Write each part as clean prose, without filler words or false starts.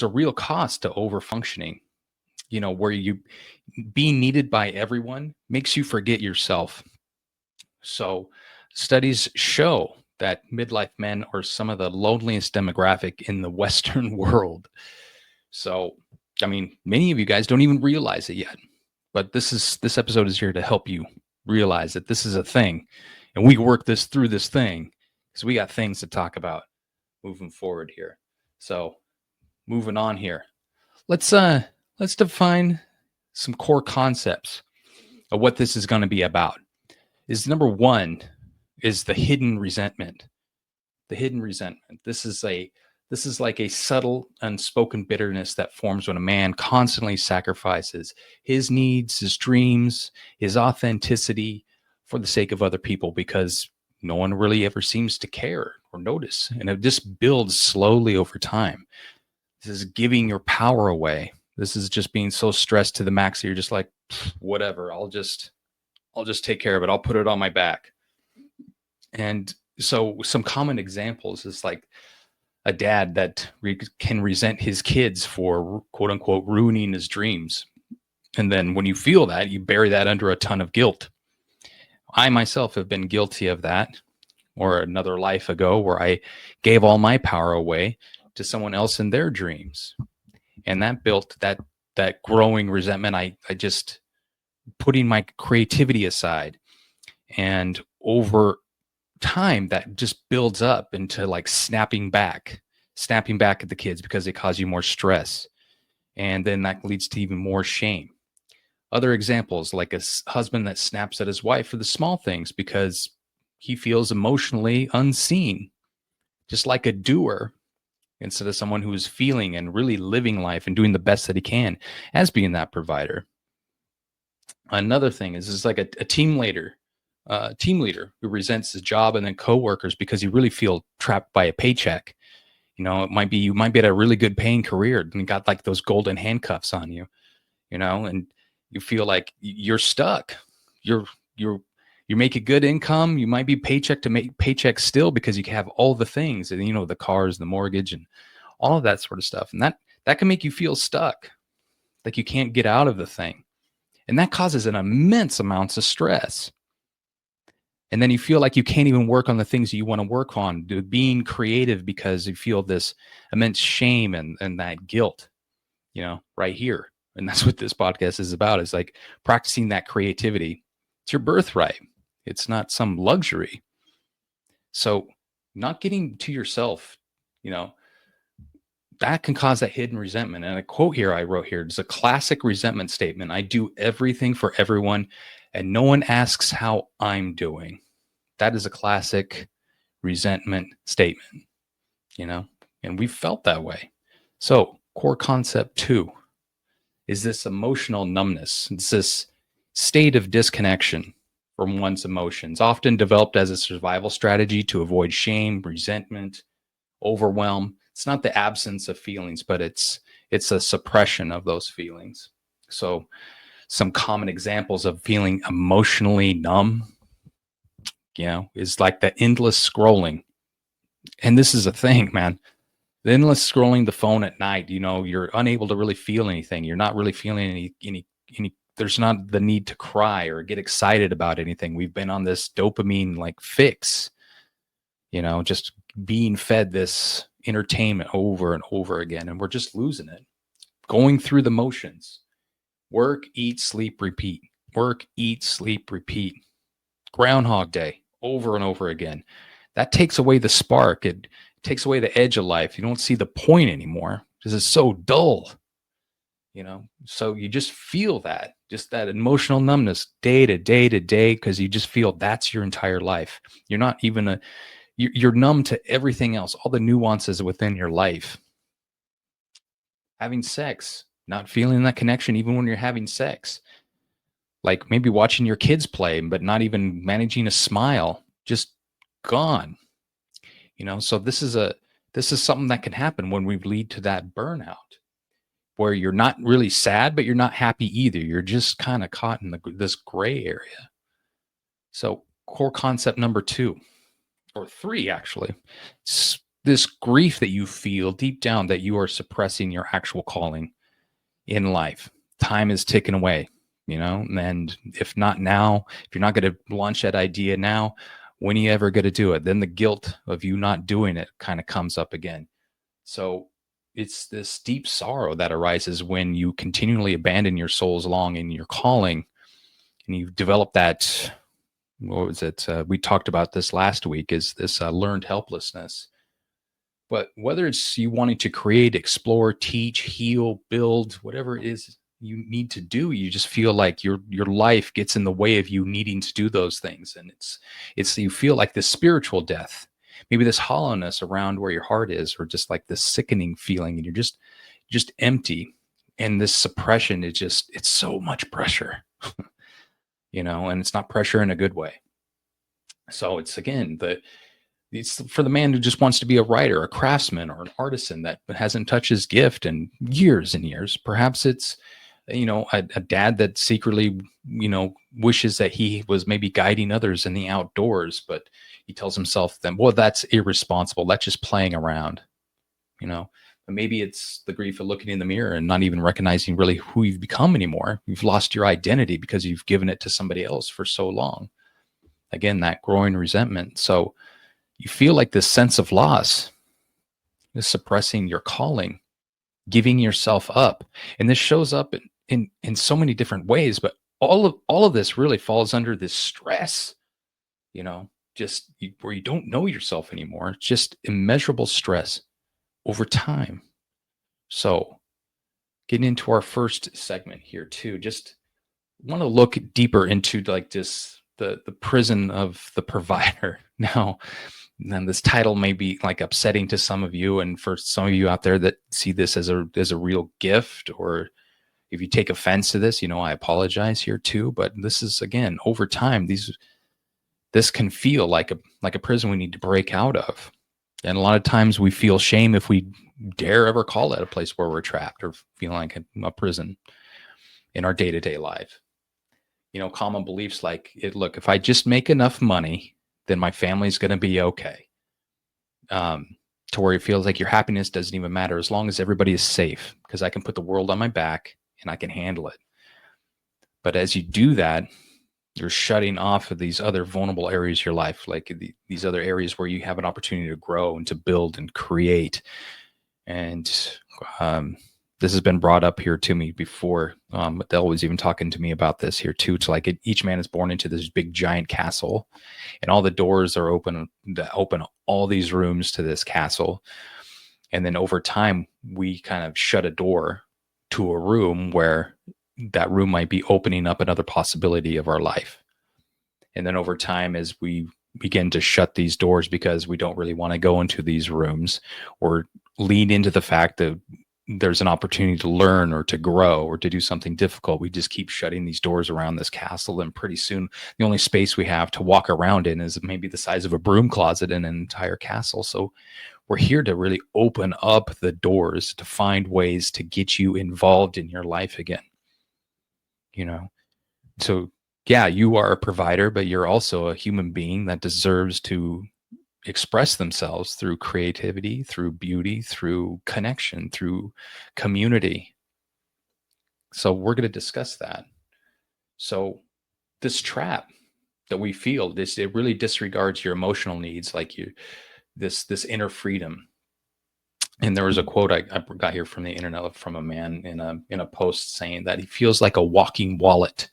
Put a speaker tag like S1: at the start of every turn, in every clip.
S1: there's a real cost to over functioning, where you being needed by everyone makes you forget yourself. So studies show that midlife men are some of the loneliest demographic in the Western world. So, I mean, many of you guys don't even realize it yet, but this episode is here to help you realize that this is a thing, and we work this through this thing because we got things to talk about moving forward here. So, moving on here, let's define some core concepts of what this is going to be about. Is number one is the hidden resentment. The hidden resentment. This is like a subtle, unspoken bitterness that forms when a man constantly sacrifices his needs, his dreams, his authenticity for the sake of other people because no one really ever seems to care or notice. And it just builds slowly over time. This is giving your power away. This is just being so stressed to the max that you're just like, whatever, I'll just take care of it. I'll put it on my back. And so some common examples is like a dad that can resent his kids for quote unquote ruining his dreams. And then when you feel that, you bury that under a ton of guilt. I myself have been guilty of that, or another life ago where I gave all my power away to someone else in their dreams. And that built that growing resentment. I just putting my creativity aside, and over time that just builds up into like snapping back at the kids because they cause you more stress, and then that leads to even more shame. Other examples, like a husband that snaps at his wife for the small things because he feels emotionally unseen, just like a doer instead of someone who is feeling and really living life and doing the best that he can as being that provider. Another thing is like a team leader who resents his job and then coworkers because you really feel trapped by a paycheck. It might be you might be at a really good paying career and you got like those golden handcuffs on you, and you feel like you're stuck. You make a good income. You might be paycheck to make paycheck still because you have all the things and the cars, the mortgage, and all of that sort of stuff. And that can make you feel stuck, like you can't get out of the thing. And that causes an immense amounts of stress. And then you feel like you can't even work on the things that you want to work on, being creative, because you feel this immense shame and that guilt, right here. And that's what this podcast is about, is like practicing that creativity. It's your birthright. It's not some luxury. So not getting to yourself, that can cause that hidden resentment. And a quote here I wrote here is a classic resentment statement. I do everything for everyone and no one asks how I'm doing. That is a classic resentment statement, and we felt that way. So core concept 2 is this emotional numbness. It's this state of disconnection from one's emotions, often developed as a survival strategy to avoid shame, resentment, overwhelm. It's not the absence of feelings, but it's a suppression of those feelings. So some common examples of feeling emotionally numb, is like the endless scrolling. And this is a thing, man. The endless scrolling the phone at night, you're unable to really feel anything. You're not really feeling any there's not the need to cry or get excited about anything. We've been on this dopamine like fix, just being fed this entertainment over and over again. And we're just losing it, going through the motions. Work, eat, sleep, repeat. Work, eat, sleep, repeat. Groundhog Day over and over again. That takes away the spark. It takes away the edge of life. You don't see the point anymore because it's so dull, so you just feel just that emotional numbness day to day to day, because you just feel that's your entire life. You're not even you're numb to everything else, all the nuances within your life. Having sex, not feeling that connection even when you're having sex. Like maybe watching your kids play, but not even managing a smile, just gone. So this is something that can happen when we lead to that burnout, where you're not really sad, but you're not happy either. You're just kind of caught in this gray area. So core concept number 2, or 3, actually, this this grief that you feel deep down that you are suppressing your actual calling in life. Time is ticking away, and if not now, if you're not going to launch that idea now, when are you ever going to do it? Then the guilt of you not doing it kind of comes up again. So it's this deep sorrow that arises when you continually abandon your soul's longing, your calling, and you develop that. What was it? We talked about this last week, is this learned helplessness. But whether it's you wanting to create, explore, teach, heal, build, whatever it is you need to do, you just feel like your life gets in the way of you needing to do those things. And it's you feel like this spiritual death, maybe this hollowness around where your heart is, or just like this sickening feeling, and you're just empty. And this suppression is it's so much pressure, and it's not pressure in a good way. So it's again it's for the man who just wants to be a writer, a craftsman, or an artisan that hasn't touched his gift in years and years. Perhaps it's, a dad that secretly, wishes that he was maybe guiding others in the outdoors, but he tells himself then, well, that's irresponsible. That's just playing around, But maybe it's the grief of looking in the mirror and not even recognizing really who you've become anymore. You've lost your identity because you've given it to somebody else for so long. Again, that growing resentment. So you feel like this sense of loss is suppressing your calling, giving yourself up. And this shows up in so many different ways, but all of this really falls under this stress, where you don't know yourself anymore. It's just immeasurable stress over time. So getting into our first segment here too, just want to look deeper into like this, the prison of the provider. Now, and this title may be like upsetting to some of you, and for some of you out there that see this as a real gift, or if you take offense to this, I apologize here too. But this is, again, over time, this can feel like a prison we need to break out of. And a lot of times we feel shame if we dare ever call it a place where we're trapped or feeling like a prison in our day-to-day life. Common beliefs like, look, if I just make enough money, then my family's going to be okay. To where it feels like your happiness doesn't even matter as long as everybody is safe, because I can put the world on my back and I can handle it. But as you do that, you're shutting off of these other vulnerable areas of your life, like these other areas where you have an opportunity to grow and to build and create. And this has been brought up here to me before. Adele was even talking to me about this here too. It's like each man is born into this big giant castle, and all the doors are open all these rooms to this castle. And then over time, we kind of shut a door to a room where that room might be opening up another possibility of our life. And then over time, as we begin to shut these doors because we don't really want to go into these rooms, or lean into the fact that there's an opportunity to learn or to grow or to do something difficult, we just keep shutting these doors around this castle. And pretty soon the only space we have to walk around in is maybe the size of a broom closet in an entire castle. So we're here to really open up the doors to find ways to get you involved in your life again. So yeah, you are a provider, but you're also a human being that deserves to express themselves through creativity, through beauty, through connection, through community. So we're going to discuss that. So this trap that we feel, it really disregards your emotional needs, like this inner freedom. And there was a quote I got here from the internet from a man in a post saying that he feels like a walking wallet.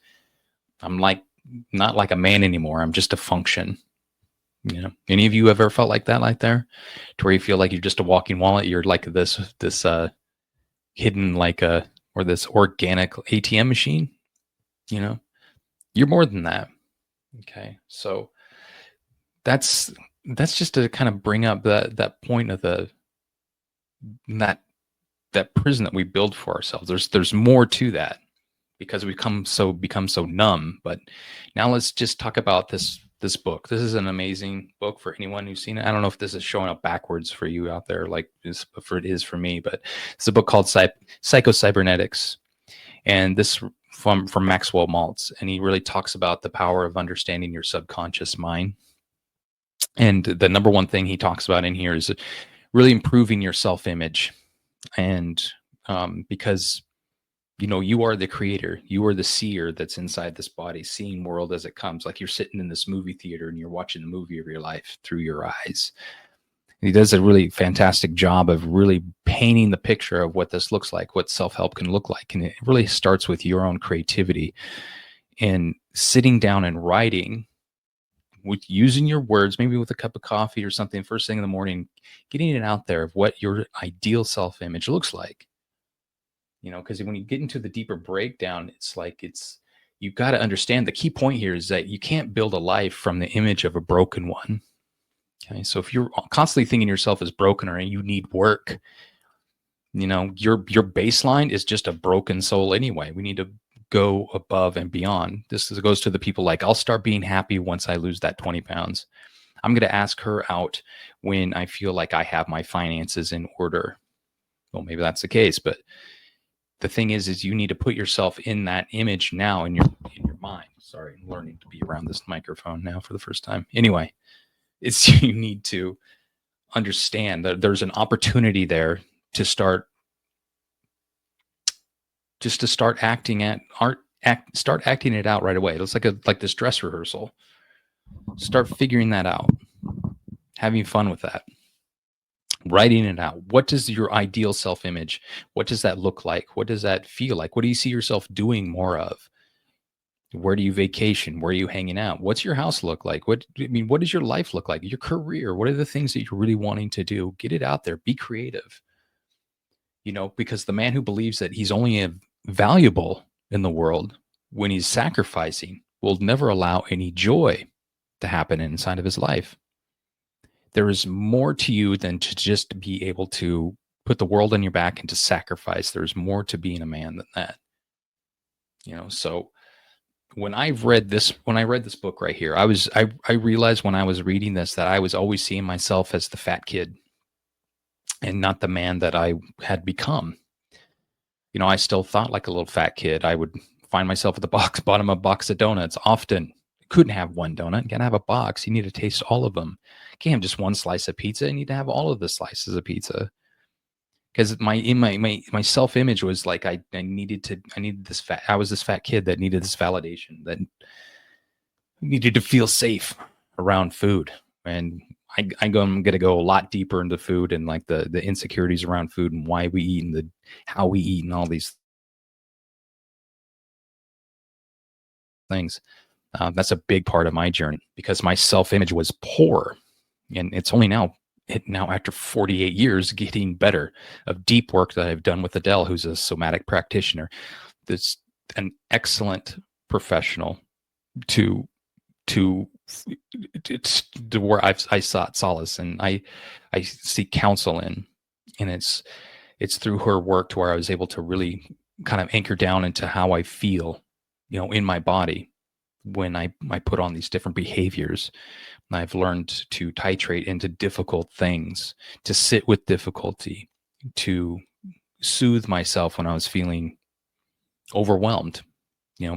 S1: I'm not like a man anymore. I'm just a function. Any of you ever felt like that, like there, to where you feel like you're just a walking wallet? You're like this hidden or this organic ATM machine. You're more than that. Okay, so that's just to kind of bring up that point of that prison that we build for ourselves. There's more to that, because we become so numb. But now let's just talk about this book. This is an amazing book for anyone who's seen it. I don't know if this is showing up backwards for you out there, like it is for me, but it's a book called Psycho-Cybernetics. And this from Maxwell Maltz. And he really talks about the power of understanding your subconscious mind. And the number one thing he talks about in here is really improving your self-image. And because you are the creator, you are the seer that's inside this body, seeing world as it comes, like you're sitting in this movie theater and you're watching the movie of your life through your eyes. And he does a really fantastic job of really painting the picture of what this looks like, what self-help can look like. And it really starts with your own creativity and sitting down and writing, with using your words, maybe with a cup of coffee or something first thing in the morning, getting it out there of what your ideal self-image looks like. Because when you get into the deeper breakdown, you've got to understand the key point here is that you can't build a life from the image of a broken one. Okay. So if you're constantly thinking yourself as broken or you need work, your baseline is just a broken soul anyway. We need to go above and beyond. This goes to the people like, I'll start being happy once I lose that 20 pounds. I'm going to ask her out when I feel like I have my finances in order. Well, maybe that's the case, but the thing is you need to put yourself in that image now in your mind. Sorry, I'm learning to be around this microphone now for the first time. Anyway, you need to understand that there's an opportunity there to start acting it out right away. It's like this dress rehearsal. Start figuring that out, having fun with that, writing it out. What does your ideal self-image, what does that look like? What does that feel like? What do you see yourself doing more of? Where do you vacation? Where are you hanging out? What's your house look like? What does your life look like? Your career? What are the things that you're really wanting to do? Get it out there. Be creative. Because the man who believes that he's only valuable in the world when he's sacrificing will never allow any joy to happen inside of his life. There is more to you than to just be able to put the world on your back and to sacrifice. There's more to being a man than that. So when I read this book right here, I realized when I was reading this that I was always seeing myself as the fat kid and not the man that I had become. I still thought like a little fat kid. I would find myself at the bottom of a box of donuts often. Couldn't have one donut. You gotta have a box. You need to taste all of them. You can't have just one slice of pizza. You need to have all of the slices of pizza. Because my self-image was like I needed this fat. I was this fat kid that needed this validation, that needed to feel safe around food. And I'm going to go a lot deeper into food and like the insecurities around food and why we eat and how we eat and all these things. That's a big part of my journey because my self-image was poor, and it's only now after 48 years getting better of deep work that I've done with Adele, who's a somatic practitioner. That's an excellent professional to where I sought solace and I seek counsel in, and it's through her work to where I was able to really kind of anchor down into how I feel, in my body when I put on these different behaviors. And I've learned to titrate into difficult things, to sit with difficulty, to soothe myself when I was feeling overwhelmed,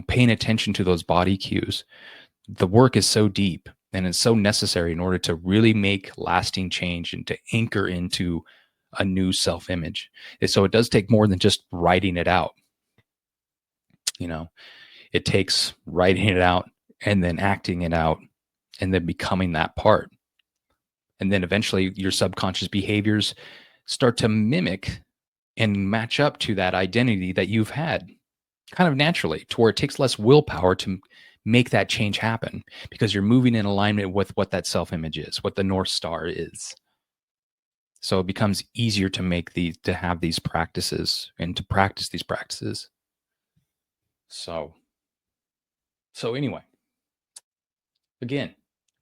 S1: paying attention to those body cues. The work is so deep and it's so necessary in order to really make lasting change and to anchor into a new self-image. And so it does take more than just writing it out. It takes writing it out and then acting it out and then becoming that part. And then eventually your subconscious behaviors start to mimic and match up to that identity that you've had kind of naturally, to where it takes less willpower to make that change happen because you're moving in alignment with what that self-image is, what the North Star is. So it becomes easier to have these practices and to practice these practices. So anyway, again,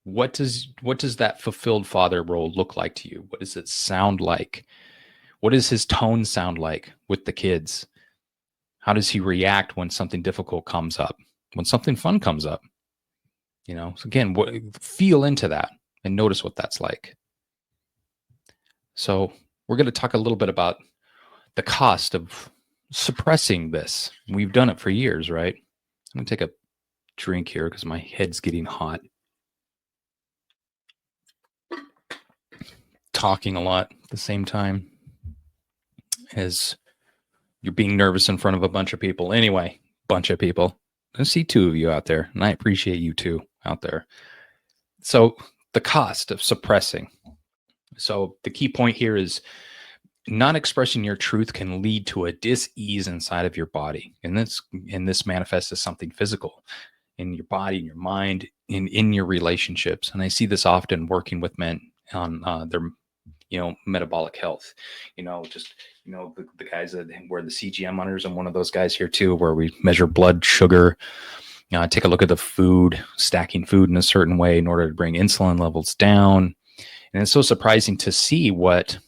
S1: what does that fulfilled father role look like to you? What does it sound like? What does his tone sound like with the kids? How does he react when something difficult comes up? When something fun comes up? So again, feel into that and notice what that's like. So we're going to talk a little bit about the cost of suppressing this. We've done it for years, right? I'm going to take a drink here because my head's getting hot. talking a lot at the same time as you're being nervous in front of a bunch of people. Anyway, bunch of people. I see two of you out there, and I appreciate you two out there. So the cost of suppressing. So the key point here is not expressing your truth can lead to a dis-ease inside of your body. And this manifests as something physical in your body, in your mind, in your relationships. And I see this often working with men on their metabolic health. The guys that wear the CGM monitors. I'm one of those guys here too, where we measure blood sugar, take a look at the food, stacking food in a certain way in order to bring insulin levels down. And it's so surprising to see what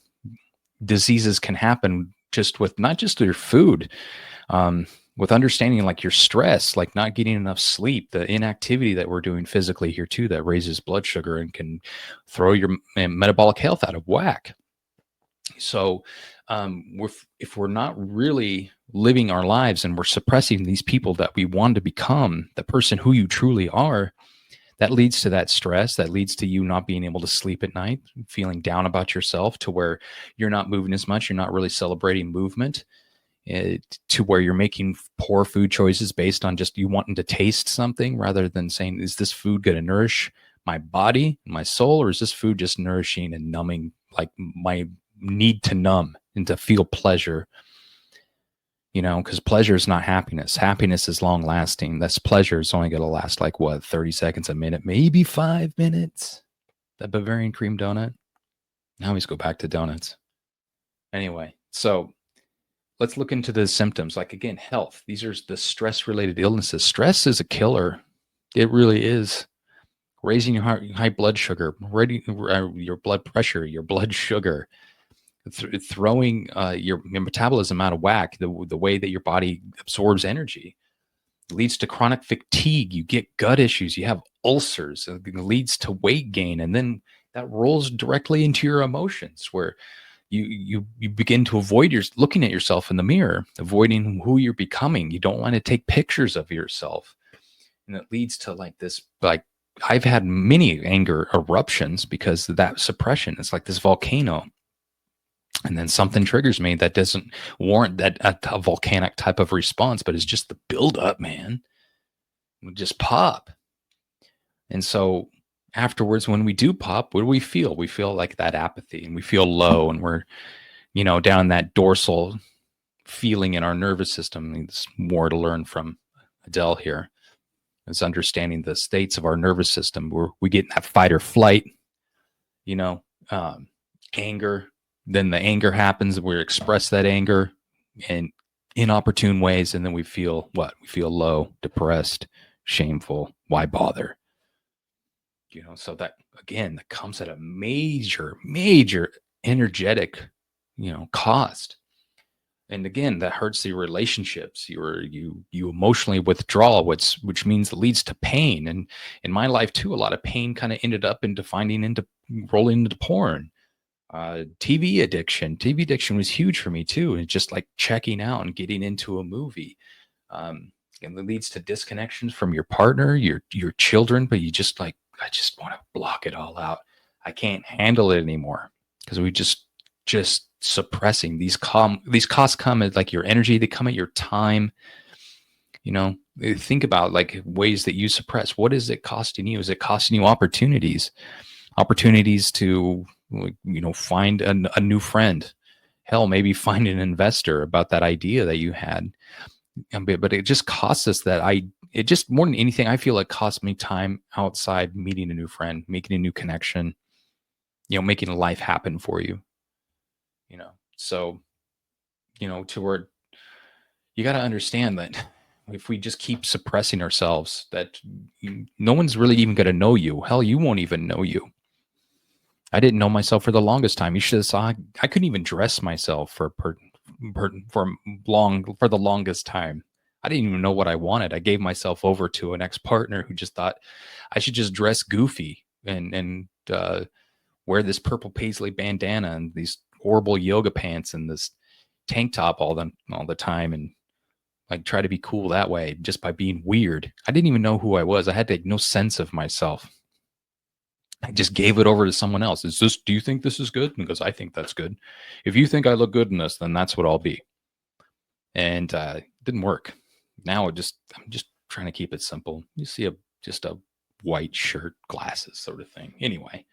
S1: diseases can happen just with not just your food, with understanding like your stress, like not getting enough sleep, the inactivity that we're doing physically here too, that raises blood sugar and can throw your metabolic health out of whack. So if we're not really living our lives and we're suppressing these people that we want to become, the person who you truly are, that leads to that stress, that leads to you not being able to sleep at night, feeling down about yourself, to where you're not moving as much, you're not really celebrating movement, to where you're making poor food choices based on just you wanting to taste something rather than saying, is this food going to nourish my body, my soul, or is this food just nourishing and numbing, like my need to numb and to feel pleasure? Because pleasure is not happiness. Happiness is long lasting. That's pleasure is only going to last like 30 seconds, a minute, maybe 5 minutes. That Bavarian cream donut. I always go back to donuts. Anyway, so let's look into the symptoms. Like, again, health. These are the stress related illnesses. Stress is a killer. It really is. Raising your high blood sugar, your blood pressure, your blood sugar, throwing your metabolism out of whack, the way that your body absorbs energy, leads to chronic fatigue. You get gut issues, you have ulcers, it leads to weight gain, and then that rolls directly into your emotions, where you begin to avoid looking at yourself in the mirror, avoiding who you're becoming. You don't want to take pictures of yourself, and it leads to like this, like I've had many anger eruptions because of that suppression. It's like this volcano. And then something triggers me that doesn't warrant that a volcanic type of response, but it's just the buildup, man. We just pop. And so afterwards, when we do pop, what do we feel? We feel like that apathy, and we feel low, and we're, down that dorsal feeling in our nervous system. There's more to learn from Adele here. It's understanding the states of our nervous system where we get in that fight or flight, anger. Then the anger happens, we express that anger in inopportune ways, and then we feel what? We feel low, depressed, shameful. Why bother? So that, again, that comes at a major, major energetic, cost. And again, that hurts the relationships. You emotionally withdraw, which means it leads to pain. And in my life too, a lot of pain kind of ended up rolling into porn. TV addiction. TV addiction was huge for me too. And just like checking out and getting into a movie. And it leads to disconnections from your partner, your children, but you just like, I just want to block it all out. I can't handle it anymore, because we just suppressing these costs come at like your energy. They come at your time. Think about like ways that you suppress. What is it costing you? Is it costing you opportunities to, find a new friend? Hell, maybe find an investor about that idea that you had. But it just costs us it just, more than anything, I feel it costs me time outside meeting a new friend, making a new connection, making life happen for you. So, to where you got to understand that if we just keep suppressing ourselves, that no one's really even going to know you. Hell, you won't even know you. I didn't know myself for the longest time. You should have saw I couldn't even dress myself for the longest time. I didn't even know what I wanted. I gave myself over to an ex-partner who just thought I should just dress goofy and wear this purple paisley bandana and these horrible yoga pants and this tank top all the time, and like try to be cool that way just by being weird. I didn't even know who I was. I had no sense of myself. I just gave it over to someone else. Do you think this is good? Because I think that's good. If you think I look good in this, then that's what I'll be. And it didn't work. Now I'm just trying to keep it simple. You see just a white shirt, glasses sort of thing. Anyway,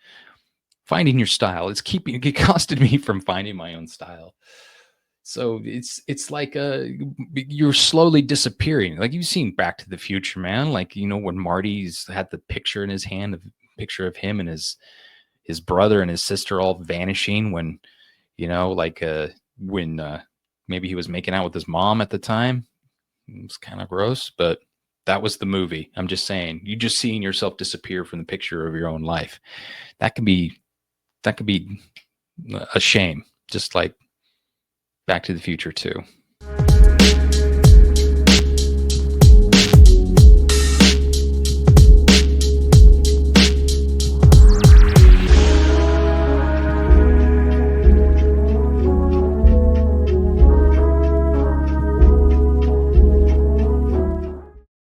S1: finding your style. It costed me from finding my own style. So it's like you're slowly disappearing. Like you've seen Back to the Future, man. Like, when Marty's had the picture in his hand, the picture of him and his brother and his sister all vanishing when, like when maybe he was making out with his mom at the time. It was kind of gross, but that was the movie. I'm just saying, you just seeing yourself disappear from the picture of your own life. That could be a shame, just like Back to the Future too.